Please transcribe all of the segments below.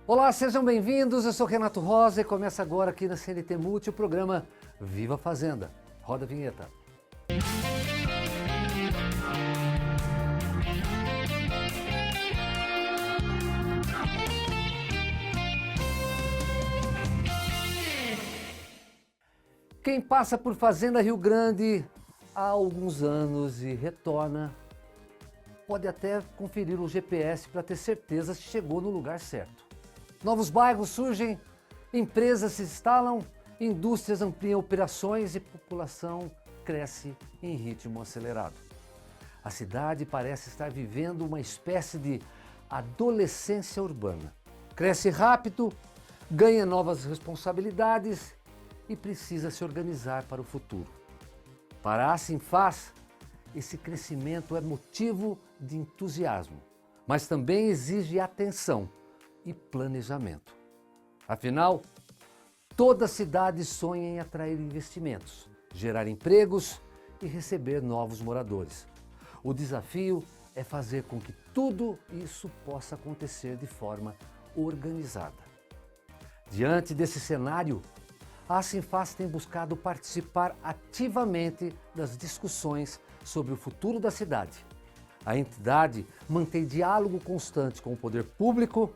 Olá, sejam bem-vindos. Eu sou Renato Rosa e começa agora aqui na CNT Multi o programa Viva a Fazenda. Roda a vinheta. Quem passa por Fazenda Rio Grande há alguns anos e retorna, pode até conferir o GPS para ter certeza se chegou no lugar certo. Novos bairros surgem, empresas se instalam, indústrias ampliam operações e população cresce em ritmo acelerado. A cidade parece estar vivendo uma espécie de adolescência urbana. Cresce rápido, ganha novas responsabilidades e precisa se organizar para o futuro. Para a Assinfaz, esse crescimento é motivo de entusiasmo, mas também exige atenção e planejamento. Afinal, toda cidade sonha em atrair investimentos, gerar empregos e receber novos moradores. O desafio é fazer com que tudo isso possa acontecer de forma organizada. Diante desse cenário, a Assinfaz tem buscado participar ativamente das discussões sobre o futuro da cidade. A entidade mantém diálogo constante com o poder público,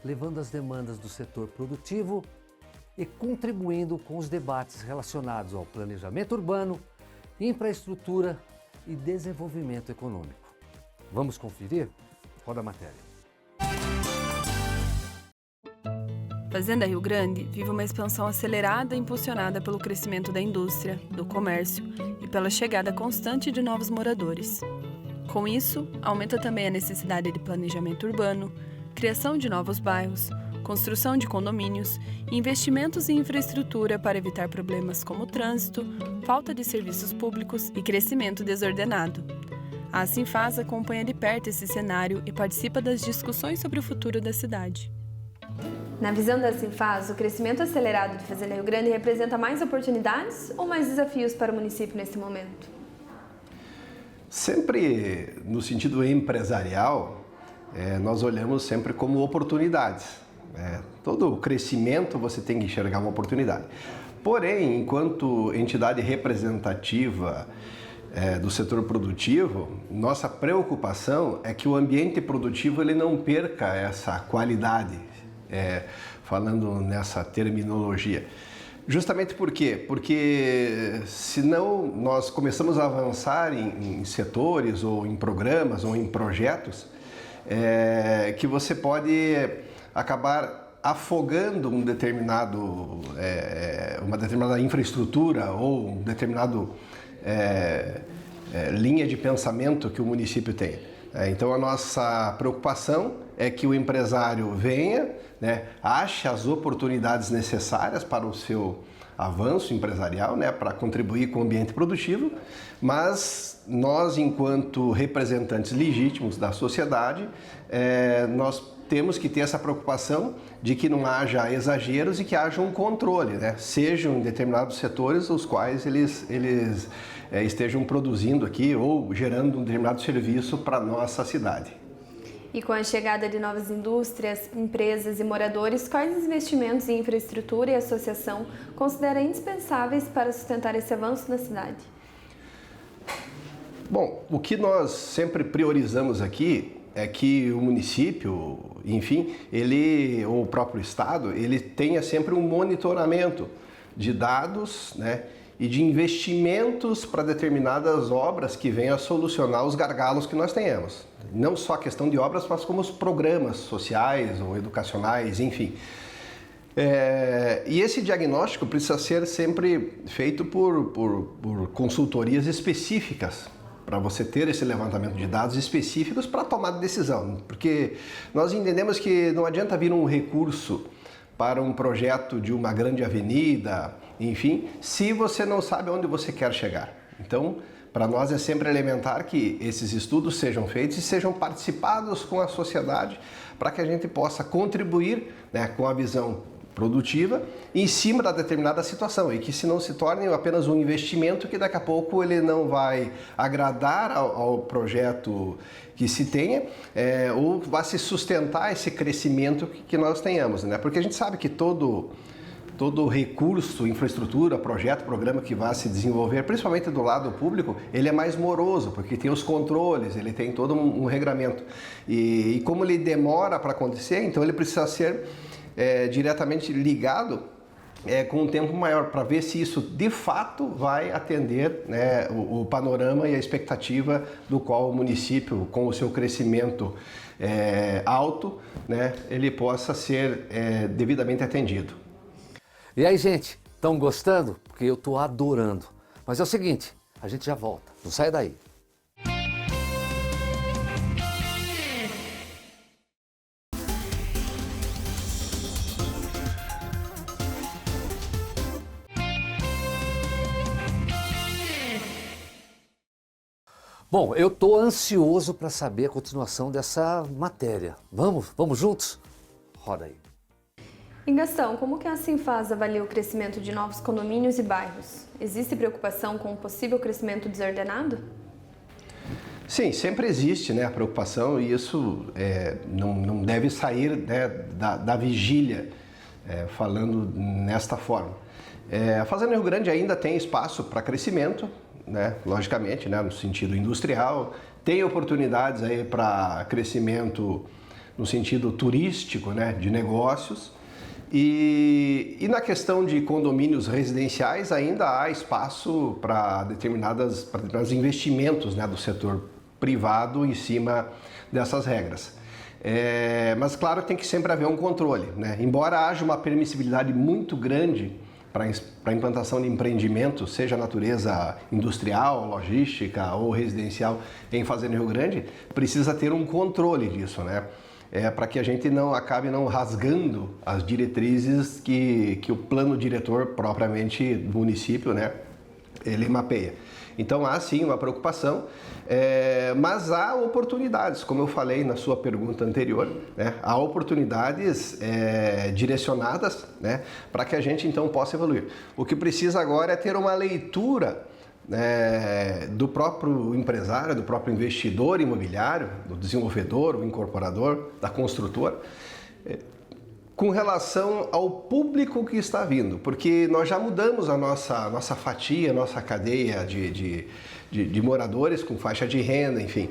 levando as demandas do setor produtivo e contribuindo com os debates relacionados ao planejamento urbano, infraestrutura e desenvolvimento econômico. Vamos conferir? Roda a matéria. Fazenda Rio Grande vive uma expansão acelerada e impulsionada pelo crescimento da indústria, do comércio e pela chegada constante de novos moradores. Com isso, aumenta também a necessidade de planejamento urbano, criação de novos bairros, construção de condomínios e investimentos em infraestrutura para evitar problemas como trânsito, falta de serviços públicos e crescimento desordenado. A Assinfaz acompanha de perto esse cenário e participa das discussões sobre o futuro da cidade. Na visão da Assinfaz, o crescimento acelerado de Fazenda Rio Grande representa mais oportunidades ou mais desafios para o município neste momento? Sempre no sentido empresarial, nós olhamos sempre como oportunidades. Todo crescimento você tem que enxergar uma oportunidade. Porém, enquanto entidade representativa do setor produtivo, nossa preocupação é que o ambiente produtivo ele não perca essa qualidade, falando nessa terminologia. Justamente por quê? Porque senão nós começamos a avançar em setores ou em programas ou em projetos que você pode acabar afogando uma determinada infraestrutura ou um determinado linha de pensamento que o município tem. Então a nossa preocupação é que o empresário venha, ache as oportunidades necessárias para o seu avanço empresarial, para contribuir com o ambiente produtivo, mas nós, enquanto representantes legítimos da sociedade, nós temos que ter essa preocupação de que não haja exageros e que haja um controle, sejam em determinados setores os quais eles estejam produzindo aqui ou gerando um determinado serviço para a nossa cidade. E com a chegada de novas indústrias, empresas e moradores, quais investimentos em infraestrutura e associação considera indispensáveis para sustentar esse avanço na cidade? Bom, o que nós sempre priorizamos aqui é que o município, enfim, ou o próprio estado, ele tenha sempre um monitoramento de dados, e de investimentos para determinadas obras que venham a solucionar os gargalos que nós tenhamos. Não só a questão de obras, mas como os programas sociais ou educacionais, enfim. E esse diagnóstico precisa ser sempre feito por consultorias específicas, para você ter esse levantamento de dados específicos para tomar decisão. Porque nós entendemos que não adianta vir um recurso para um projeto de uma grande avenida, enfim, se você não sabe onde você quer chegar. Então, para nós é sempre elementar que esses estudos sejam feitos e sejam participados com a sociedade para que a gente possa contribuir com a visão produtiva em cima da determinada situação e que se não se torne apenas um investimento que daqui a pouco ele não vai agradar ao projeto que se tenha ou vai se sustentar esse crescimento que nós tenhamos, né? Porque a gente sabe que todo recurso, infraestrutura, projeto, programa que vai se desenvolver, principalmente do lado público, ele é mais moroso, porque tem os controles, ele tem todo um regramento. E como ele demora para acontecer, então ele precisa ser diretamente ligado com um tempo maior, para ver se isso de fato vai atender, né, o panorama e a expectativa do qual o município, com o seu crescimento alto, né, ele possa ser devidamente atendido. E aí, gente, estão gostando? Porque eu estou adorando. Mas é o seguinte, a gente já volta, não sai daí. Bom, eu estou ansioso para saber a continuação dessa matéria. Vamos juntos? Roda aí. E Gastão, como que a Sinfaz avalia o crescimento de novos condomínios e bairros? Existe preocupação com o possível crescimento desordenado? Sim, sempre existe, né, a preocupação e isso não deve sair, né, da vigília, falando nesta forma. A Fazenda Rio Grande ainda tem espaço para crescimento, né, logicamente, né, no sentido industrial, tem oportunidades aí para crescimento no sentido turístico, né, de negócios. E na questão de condomínios residenciais ainda há espaço para determinados investimentos, né, do setor privado em cima dessas regras. Mas claro, tem que sempre haver um controle, né? Embora haja uma permissibilidade muito grande para a implantação de empreendimentos, seja natureza industrial, logística ou residencial em Fazenda Rio Grande, precisa ter um controle disso, né? Para que a gente não acabe não rasgando as diretrizes que o plano diretor propriamente do município, né, ele mapeia. Então há sim uma preocupação, mas há oportunidades, como eu falei na sua pergunta anterior, né, há oportunidades direcionadas, né, para que a gente então possa evoluir. O que precisa agora é ter uma leitura do próprio empresário, do próprio investidor imobiliário, do desenvolvedor, o incorporador, da construtora, com relação ao público que está vindo, porque nós já mudamos a nossa fatia, a nossa cadeia de moradores com faixa de renda, enfim.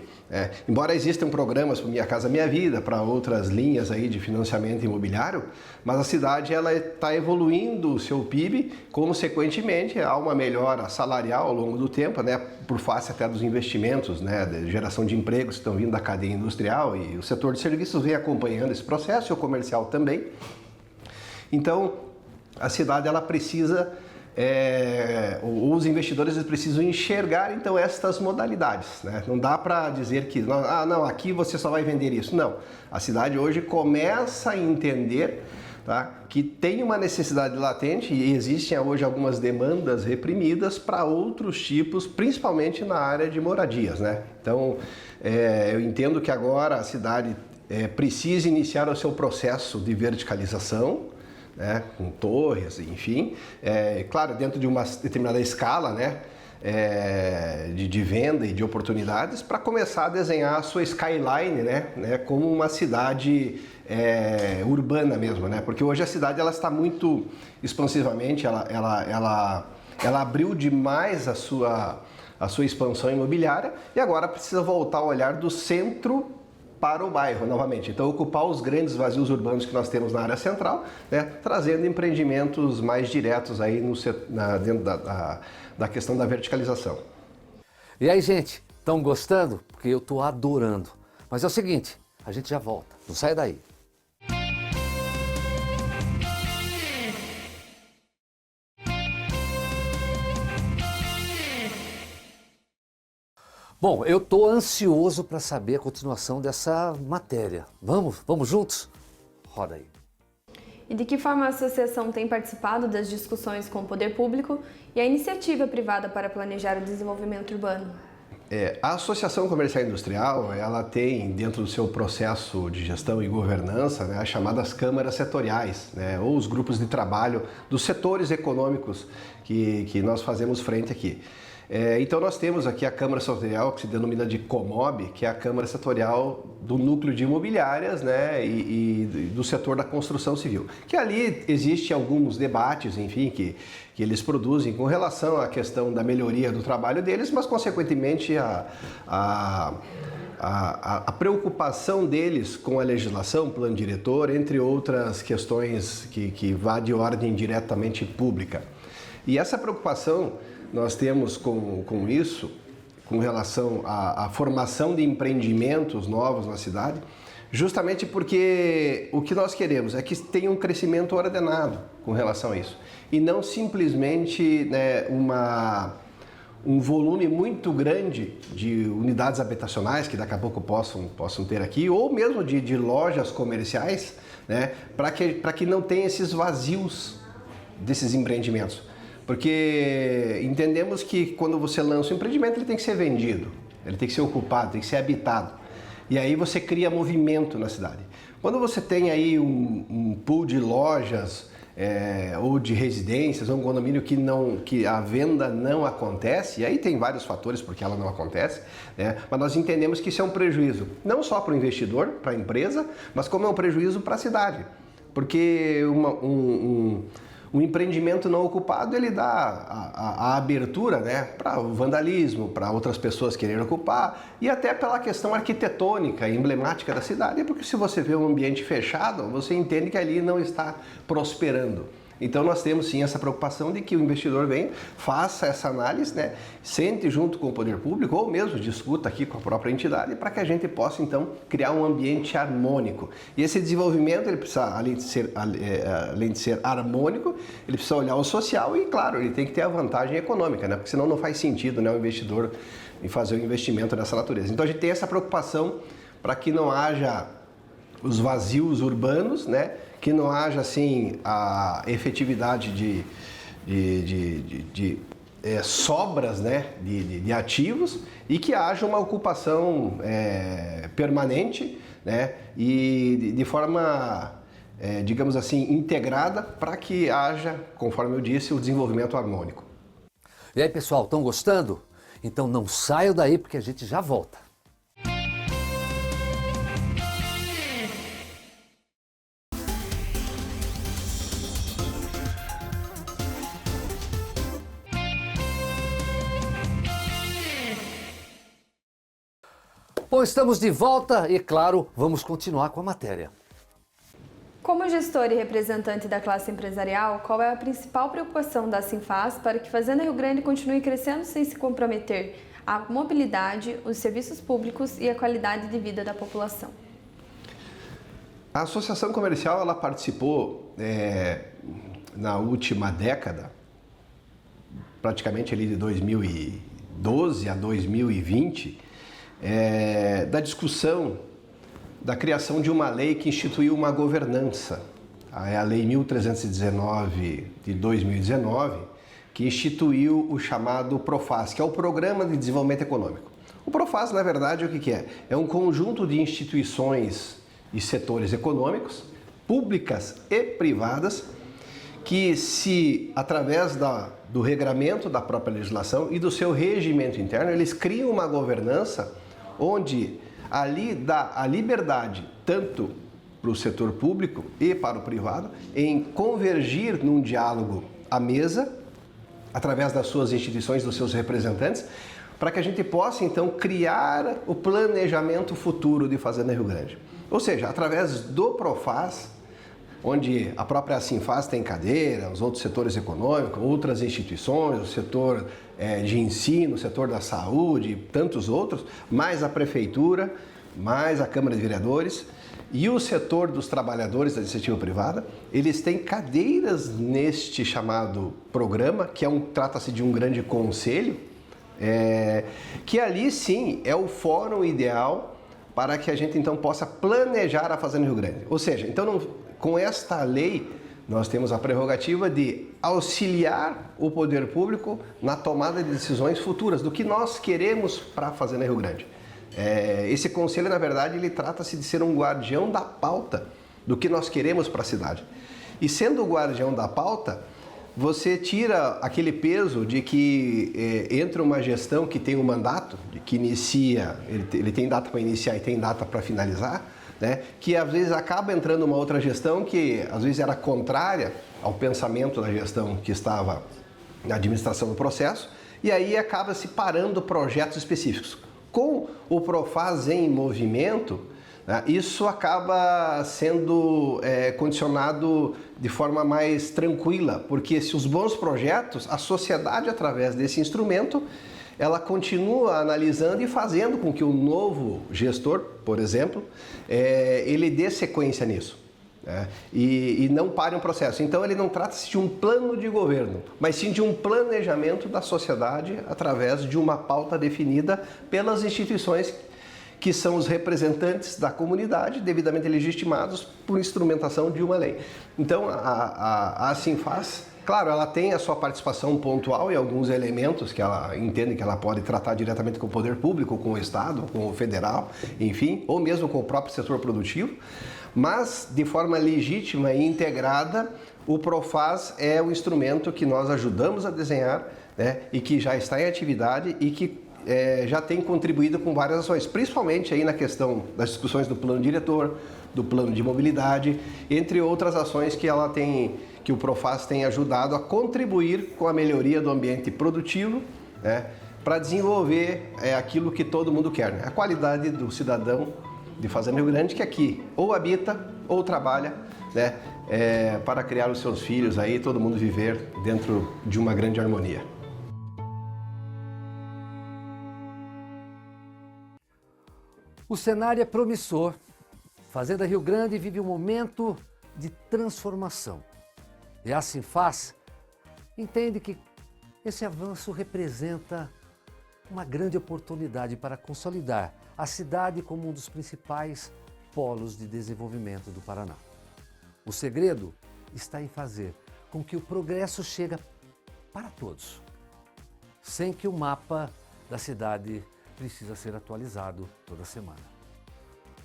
Embora existam programas para Minha Casa Minha Vida, para outras linhas aí de financiamento imobiliário, mas a cidade ela está evoluindo o seu PIB, consequentemente há uma melhora salarial ao longo do tempo, né, por face até dos investimentos, né, de geração de empregos que estão vindo da cadeia industrial e o setor de serviços vem acompanhando esse processo e o comercial também. Então, a cidade ela precisa os investidores precisam enxergar então estas modalidades, né? Não dá para dizer que não, aqui você só vai vender isso. Não, a cidade hoje começa a entender, tá, que tem uma necessidade latente e existem hoje algumas demandas reprimidas para outros tipos, principalmente na área de moradias, né? Então, eu entendo que agora a cidade precisa iniciar o seu processo de verticalização, né, com torres, enfim, claro, dentro de uma determinada escala, né, de venda e de oportunidades, para começar a desenhar a sua skyline, né, como uma cidade urbana mesmo, né, porque hoje a cidade ela está muito expansivamente, ela abriu demais a sua expansão imobiliária e agora precisa voltar o olhar do centro para o bairro novamente. Então, ocupar os grandes vazios urbanos que nós temos na área central, né, trazendo empreendimentos mais diretos aí dentro da questão da verticalização. E aí, gente, estão gostando? Porque eu estou adorando. Mas é o seguinte, a gente já volta, não sai daí. Bom, eu estou ansioso para saber a continuação dessa matéria. Vamos juntos? Roda aí. E de que forma a associação tem participado das discussões com o poder público e a iniciativa privada para planejar o desenvolvimento urbano? A Associação Comercial e Industrial, ela tem dentro do seu processo de gestão e governança, né, as chamadas câmaras setoriais, né, ou os grupos de trabalho dos setores econômicos que nós fazemos frente aqui. Então nós temos aqui a Câmara Setorial, que se denomina de Comob, que é a Câmara Setorial do Núcleo de Imobiliárias, né, e do setor da construção civil. Que ali existe alguns debates, enfim, que eles produzem com relação à questão da melhoria do trabalho deles, mas consequentemente a preocupação deles com a legislação, plano diretor, entre outras questões que vá de ordem diretamente pública. E essa preocupação nós temos com isso, com relação à formação de empreendimentos novos na cidade, justamente porque o que nós queremos é que tenha um crescimento ordenado com relação a isso. E não simplesmente, né, um volume muito grande de unidades habitacionais, que daqui a pouco possam ter aqui, ou mesmo de lojas comerciais, né, para que não tenha esses vazios desses empreendimentos. Porque entendemos que quando você lança um empreendimento, ele tem que ser vendido, ele tem que ser ocupado, tem que ser habitado. E aí você cria movimento na cidade. Quando você tem aí um pool de lojas ou de residências, ou um condomínio que a venda não acontece, e aí tem vários fatores porque ela não acontece, né? Mas nós entendemos que isso é um prejuízo, não só para o investidor, para a empresa, mas como é um prejuízo para a cidade. Porque um empreendimento não ocupado, ele dá a abertura, né, para o vandalismo, para outras pessoas quererem ocupar, e até pela questão arquitetônica e emblemática da cidade, porque se você vê um ambiente fechado, você entende que ali não está prosperando. Então nós temos sim essa preocupação de que o investidor venha, faça essa análise, né, sente junto com o poder público ou mesmo discuta aqui com a própria entidade para que a gente possa então criar um ambiente harmônico. E esse desenvolvimento, ele precisa, além de ser harmônico, ele precisa olhar o social e, claro, ele tem que ter a vantagem econômica, né, porque senão não faz sentido, né, o investidor em fazer um investimento dessa natureza. Então a gente tem essa preocupação para que não haja os vazios urbanos, né, que não haja assim a efetividade de sobras, né, de ativos, e que haja uma ocupação permanente, né, e de forma, digamos assim, integrada para que haja, conforme eu disse, o desenvolvimento harmônico. E aí, pessoal, estão gostando? Então não saiam daí porque a gente já volta. Bom, estamos de volta e, claro, vamos continuar com a matéria. Como gestor e representante da classe empresarial, qual é a principal preocupação da Sinfaz para que Fazenda Rio Grande continue crescendo sem se comprometer à mobilidade, os serviços públicos e a qualidade de vida da população? A Associação Comercial, ela participou na última década, praticamente ali de 2012 a 2020, da discussão da criação de uma lei que instituiu uma governança. É a Lei 1319 de 2019, que instituiu o chamado PROFAS, que é o Programa de Desenvolvimento Econômico. O PROFAS, na verdade, o que é? É um conjunto de instituições e setores econômicos, públicas e privadas, que se, através do regramento da própria legislação e do seu regimento interno, eles criam uma governança onde ali dá a liberdade, tanto para o setor público e para o privado, em convergir num diálogo à mesa, através das suas instituições, dos seus representantes, para que a gente possa, então, criar o planejamento futuro de Fazenda Rio Grande. Ou seja, através do PROFAS, onde a própria Sinfaz tem cadeira, os outros setores econômicos, outras instituições, o setor de ensino, o setor da saúde e tantos outros, mais a prefeitura, mais a Câmara de Vereadores e o setor dos trabalhadores da iniciativa privada, eles têm cadeiras neste chamado programa, que trata-se de um grande conselho, que ali sim é o fórum ideal para que a gente então possa planejar a Fazenda Rio Grande. Ou seja, então com esta lei Nós temos a prerrogativa de auxiliar o poder público na tomada de decisões futuras, do que nós queremos para a Fazenda Rio Grande. Esse conselho, na verdade, ele trata-se de ser um guardião da pauta do que nós queremos para a cidade. E sendo o guardião da pauta, você tira aquele peso de que entra uma gestão que tem um mandato, que inicia, ele tem data para iniciar e tem data para finalizar, né? Que às vezes acaba entrando uma outra gestão que às vezes era contrária ao pensamento da gestão que estava na administração do processo, e aí acaba se parando projetos específicos. Com o Profaz em movimento, né, isso acaba sendo condicionado de forma mais tranquila, porque se os bons projetos, a sociedade, através desse instrumento, ela continua analisando e fazendo com que o novo gestor, por exemplo, ele dê sequência nisso. Né? E não pare um processo. Então ele não trata-se de um plano de governo, mas sim de um planejamento da sociedade através de uma pauta definida pelas instituições que são os representantes da comunidade, devidamente legitimados por instrumentação de uma lei. Então a Sinfaz, claro, ela tem a sua participação pontual em alguns elementos que ela entende que ela pode tratar diretamente com o poder público, com o Estado, com o federal, enfim, ou mesmo com o próprio setor produtivo, mas de forma legítima e integrada, o Profaz é o instrumento que nós ajudamos a desenhar, né, e que já está em atividade e que já tem contribuído com várias ações, principalmente aí na questão das discussões do plano diretor, do plano de mobilidade, entre outras ações que ela tem, que o Profaz tem ajudado a contribuir com a melhoria do ambiente produtivo, né, para desenvolver aquilo que todo mundo quer, né, a qualidade do cidadão de Fazenda Rio Grande, que aqui ou habita ou trabalha, né, para criar os seus filhos aí, todo mundo viver dentro de uma grande harmonia. O cenário é promissor. Fazenda Rio Grande vive um momento de transformação. E a Sinfaz entende que esse avanço representa uma grande oportunidade para consolidar a cidade como um dos principais polos de desenvolvimento do Paraná. O segredo está em fazer com que o progresso chegue para todos, sem que o mapa da cidade precisa ser atualizado toda semana.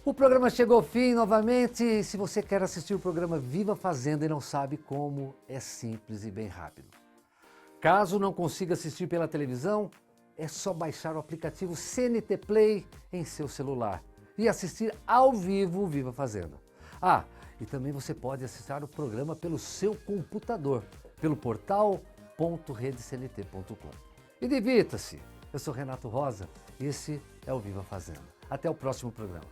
O programa chegou ao fim novamente. Se você quer assistir o programa Viva Fazenda e não sabe como, é simples e bem rápido. Caso não consiga assistir pela televisão, é só baixar o aplicativo CNT Play em seu celular e assistir ao vivo o Viva Fazenda. E também você pode acessar o programa pelo seu computador, pelo portal.redecnt.com. E divirta-se! Eu sou Renato Rosa e esse é o Viva Fazenda. Até o próximo programa.